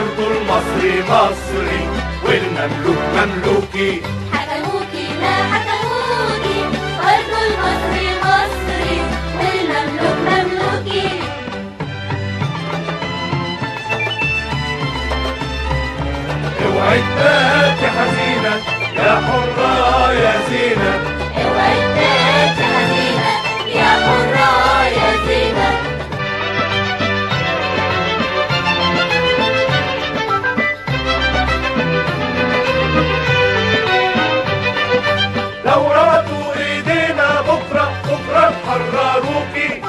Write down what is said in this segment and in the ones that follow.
برضو المصري مصري والمملوك مملوكي. حكموكي ما حكموكي، برضو المصري مصري والمملوك مملوكي. اوعي تباتي حزينة يا حرة يا زينة، اوعي تباتي حزينة يا حرة يا زينة. لو ربطوا ايدينا بكرة بكرة نحرروكي،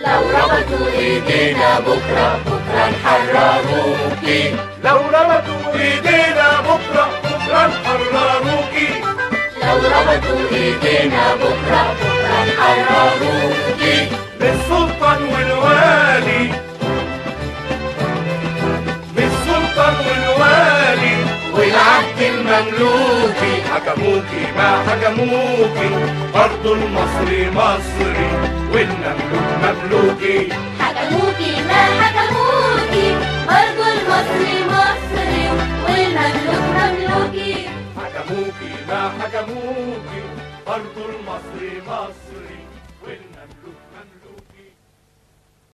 لو ربطوا ايدينا بكرة بكرة نحرروكي، لو ربطوا ايدينا بكرة بكرة نحرروكي، لو ربطوا ايدينا بكرة بكرة نحرروكي. بالسلطان والوالي، بالسلطان والوالي والعهد المملوكي. حكموكي ما حكموكي، برضو المصري مصري والمملوك مملوكي. حكموكي ما حكموكي، برضو المصري مصري والمملوك مملوكي. حكموكي ما حكموكي، برضو المصري مصري